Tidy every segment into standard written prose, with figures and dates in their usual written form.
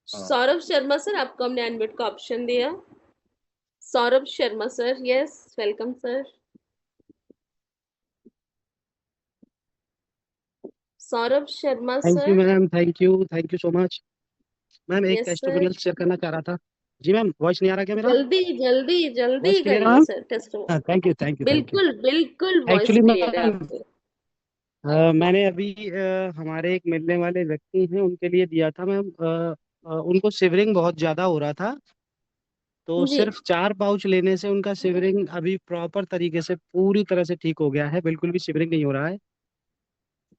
हाँ। सौरभ शर्मा सर, आपको हमने अनम्यूट का ऑप्शन दिया। Saurabh Sharma sir, yes, welcome sir. Saurabh Sharma thank you sir. Ma'am, thank you so much. Ma'am एक यस सर। टेस्टिमोनियल शेयर करना चाह रहा था। जी मैम, वॉइस नहीं आ रहा क्या मेरा? जल्दी जल्दी वॉइस जल्दी क्लियर है करिए मैम? Sir test. हाँ, थैंक यू। बिल्कुल बिल्कुल वॉइस एक्चुअली क्लियर है मैम, आपकी। मैंने अभी हमारे एक मिलने वाले व्यक्ति हैं उनके लिए दिया था मैम। उनको शिवरिंग बहुत ज़्यादा हो रहा था। तो जी। सिर्फ 4 पाउच लेने से उनका शिवरिंग अभी प्रॉपर तरीके से पूरी तरह से ठीक हो गया है, बिल्कुल भी शिवरिंग नहीं हो रहा है।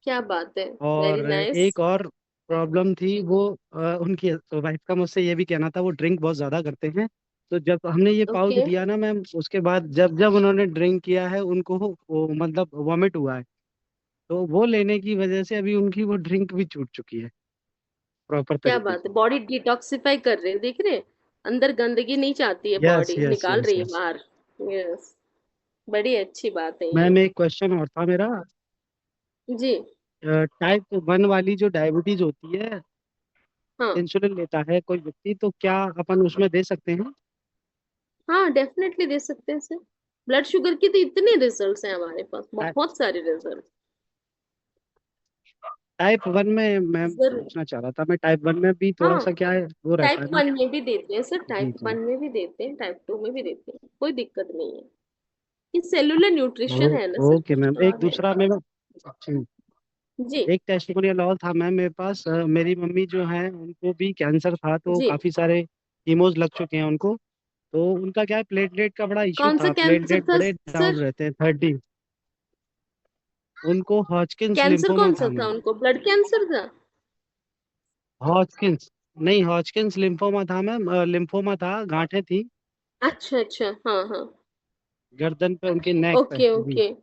क्या बात है। वेरी और नाइस। एक और प्रॉब्लम थी वो, उनकी वाइफ का मुझसे ये भी कहना था, वो ड्रिंक बहुत ज़्यादा करते हैं। तो जब हमने ये पाउच ओके। दिया ना मैम, उसके बाद जब जब उन्होंने ड्रिंक किया है उनको वो मतलब वॉमिट हुआ है। तो वो लेने की वजह से अभी उनकी वो ड्रिंक भी छूट चुकी है प्रॉपर क्या तरीके बात है, से। बॉडी डिटॉक्सिफाई कर रहे हैं, देख रहे हैं। अंदर गंदगी नहीं चाहती है, यस बॉडी यस निकाल यस रही है यस। बाहर। यस। बड़ी अच्छी बात है ये। मैम एक क्वेश्चन और था मेरा। जी। टाइप 1 वाली जो डायबिटीज होती है, हाँ इंसुलिन लेता है कोई व्यक्ति, तो क्या अपन उसमें दे सकते हैं? हाँ, डेफिनेटली दे सकते हैं सर। ब्लड शुगर की तो इतने रिजल्ट्स हैं हमारे पास, बहुत सारे रिजल्ट। टाइप 1 में मैं जरूर। पूछना चाह रहा था, मैं टाइप 1 में भी थोड़ा हाँ, सा क्या है वो रहता टाइप है ना। 1 में भी देते हैं सर, जी टाइप जी। 1 में भी देते हैं, टाइप 2 में भी देते हैं, कोई दिक्कत नहीं है। ये सेलुलर न्यूट्रिशन है ना सर, ओके कुछ मैम, एक है। दूसरा मैं जी। एक टेस्टिमोनियल और था मैम मेरे पास। मेरी मम्मी जो है उनको भी कैंसर था, तो जी। काफी सारे कीमोज लग चुके हैं उनको। तो उनका क्या है, प्लेटलेट का बड़ा इशू कौन सा था, कैंसर प्लेटलेट था बड़े डाउन सर? रहते हैं, 30। उनको हॉजकिंस कैंसर लिम्फोमा कौन सा था था मैम। उनको, ब्लड कैंसर था? हॉजकिंस नहीं, हॉजकिंस लिम्फोमा था मैम। लिम्फोमा था, गांठें थी अच्छा अच्छा, हाँ हाँ। गर्दन पे, उनके नेक पे ओके जी। ओके।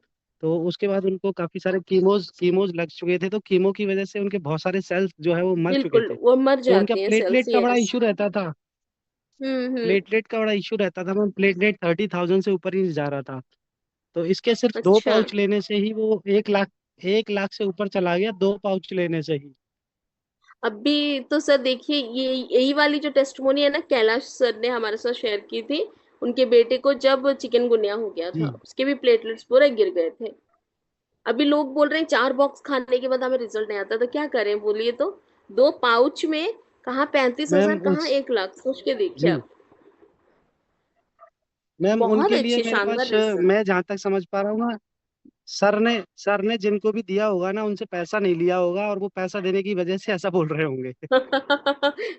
तो उसके बाद उनको काफी सारे कीमोज लग चुके थे, तो कीमो की वजह से उनके बहुत सारे सेल्स जो है वो मर चुके बिल्कुल, थे। वो मर तो उनका जाती हैं सेल्स, प्लेटलेट का बड़ा यस। इशू रहता था। हम्म। मैम, प्लेटलेट 30,000 से ऊपर ही जा रहा था। तो इसके सिर्फ दो अच्छा। पाउच लेने से ही वो 1 लाख, 1 लाख से ऊपर चला गया, 2 पाउच लेने से ही। अभी तो सर देखिए, ये यही वाली जो टेस्टमोनी है ना, कैलाश सर ने हमारे साथ शेयर की थी। उनके बेटे को जब चिकनगुनिया हो गया था, जी उसके भी प्लेटलेट्स पूरे गिर गए थे। अभी लोग बोल रहे हैं 4 बॉक्स खाने के बाद हमें रिजल्ट नहीं आता, तो क्या करें बोलिए तो। 2 पाउच में कहाँ 35,000, मैम कहाँ उस 1 लाख, सोच के देखिए जी आप। मैम, बहुत उनके लिए अच्छे मेरे शानदार पास रिजल्ट। मैं जहाँ तक समझ पा रहा हूँ ना, सर ने जिनको भी दिया होगा ना, उनसे पैसा नहीं लिया होगा, और वो पैसा देने की वजह से ऐसा बोल रहे होंगे।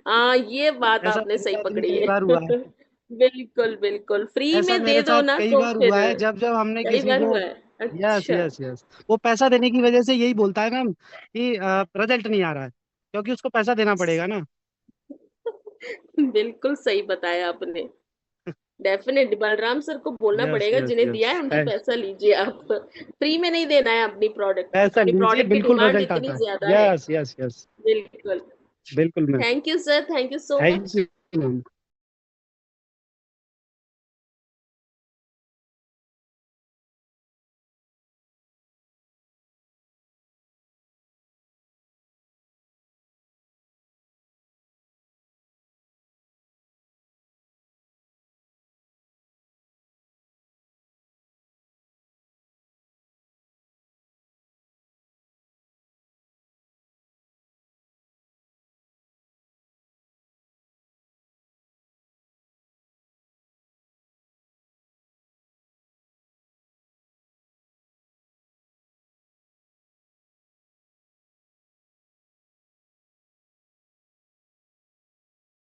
हाँ, ये बात ऐसा आपने मेरे सही साथ भी पकड़ी कई है। बार हुआ है। बिल्कुल बिल्कुल, फ्री ऐसा में दे मेरे दो साथ ना कई तो बार फिर। हुआ है, जब जब हमने कई किसी बार को। हुआ है। यस अच्छा। Yes yes. वो पैसा देने की वजह से यही बोलता है मैम कि रिजल्ट नहीं आ रहा है, क्योंकि उसको पैसा देना पड़ेगा ना। बिल्कुल सही बताया आपने। डेफिनेट बलराम सर को बोलना यस पड़ेगा, यस जिन्हें यस। दिया है उनसे पैसा लीजिए आप। फ्री में नहीं देना है अपनी प्रोडक्ट, पैसा अपनी लीजिए, प्रोडक्ट की बिल्कुल डिमांड रिजल्ट इतनी आता है। ज्यादा है। Yes yes yes. बिल्कुल। बिल्कुल ma'am. Thank you sir, thank you so thank much. You ma'am.